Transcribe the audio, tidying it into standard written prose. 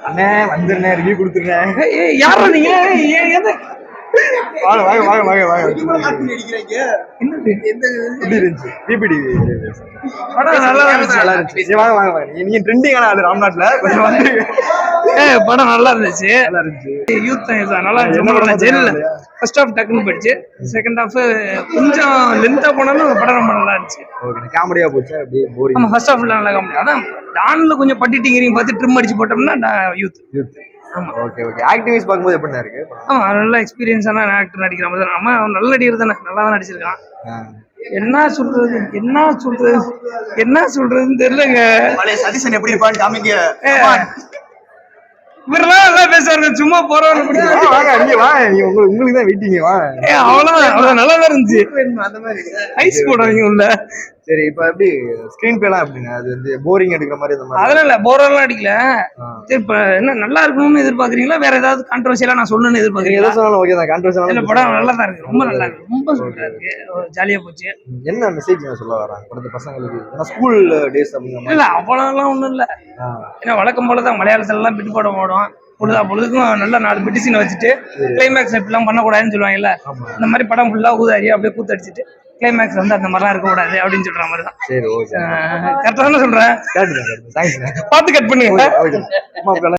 அண்ணே வந்துருண்ணே ரிவ்யூ கொடுத்துருண்ணே. யாரா நீங்க? வாங்க வாங்க வாங்க வாங்க வாங்க. என்னது எப்படி இருந்துச்சு பிபிடி? படம் நல்லா இருந்துச்சு. நல்லா இருந்துச்சு. சரி வாங்க வாங்க வாங்க. நீங்க ட்ரெண்டிங் ஆனா அது ராம்நாட்ல கொஞ்சம் வந்து படம் நல்லா இருந்துச்சு. நல்லா இருந்துச்சு. யூத் நல்லா இருந்துச்சு. ஃபர்ஸ்ட் ஹாஃப் டக்குன்னு போயிடுச்சு. செகண்ட் ஹாஃப் கொஞ்சம் லென்த்தா போனாலும் படம் ரொம்ப நல்லா இருந்துச்சு. ஓகே. காமெடியா போச்சு அப்படியே போரிங். ஆமா ஃபர்ஸ்ட் ஹாஃப்ல நல்லா காமெடி. அதான் டான்ல கொஞ்சம் பட்டிட்டிங்கிறீங்க பார்த்து ட்ரிம் அடிச்சு போட்டோம்னா யூத். ஆமா. Okay okay. ஆக்டிவிஸ் பாக்கும்போது எப்படி இருக்கு? ஆமா நல்ல எக்ஸ்பீரியன்ஸான ஆக்டர் நடிக்கிற மாதிரி தான். ஆமா அவன் நல்ல நடிகர் தானே, நல்லா தான் நடிச்சிருக்கான். என்ன சொல்றதுன்னு தெரியலங்க. சதீஷன் எப்படி இருப்பான்னு காமிக்க. இவரெல்லாம் நல்லா பேசுறாரு, சும்மா போறவங்க உங்களுக்கு தான் வெயிட்டிங்க. அவ்வளவு நல்லா தான் இருந்துச்சு. ஐஸ் போடுவாங்க உள்ள. சரி இப்ப எப்படி ஸ்கிரீன் பிளேலாம் எப்படிங்க? அது வந்து போரிங் அடிக்கிற மாதிரி அந்த மாதிரி? அதெல்லாம் இல்ல, போரெல்லாம் அடிக்கல. இப்ப என்ன நல்லா இருக்கணும்னு எதிர்பார்க்கறீங்களா, வேற ஏதாவது கான்ட்ரோவர்சியலா நான் சொல்லணும்னு எதிர்பார்க்கறீங்களா? எது சொன்னாலும் ஓகே தான். கான்ட்ரோவர்சியலா இல்ல படம் நல்லா தான் இருக்கு, ரொம்ப நல்லா இருக்கு, ரொம்ப சூப்பரா இருக்கு, ஜாலியா போச்சு. என்ன மெசேஜ் சொல்ல வராங்க படத்து பசங்களுக்கு? ஏன்னா ஸ்கூல் டேஸ் அப்படிங்கிற இல்ல அவ்வளவுலாம் ஒண்ணும் இல்ல. ஏன்னா வழக்கம் போலதான் மலையாளத்துல எல்லாம் பிட்டு படம் ஓடும். பொழுதுக்கும் நல்லா 4 பிட்டு சீனை வச்சுட்டு கிளைமேக்ஸ் எல்லாம் பண்ணக்கூடாதுன்னு சொல்லுவாங்கல்ல. இந்த மாதிரி படம் ஃபுல்லா ஊதாரி அப்படியே கூத்தடிச்சிட்டு கிளைமேக்ஸ் வந்து அந்த மாதிரிலாம் இருக்கக்கூடாது அப்படின்னு சொல்ற மாதிரி தான். சரி ஓகே. கரெக்டா தானே சொல்றேன்? தேங்க்ஸ். பார்த்து கட் பண்ணுங்க.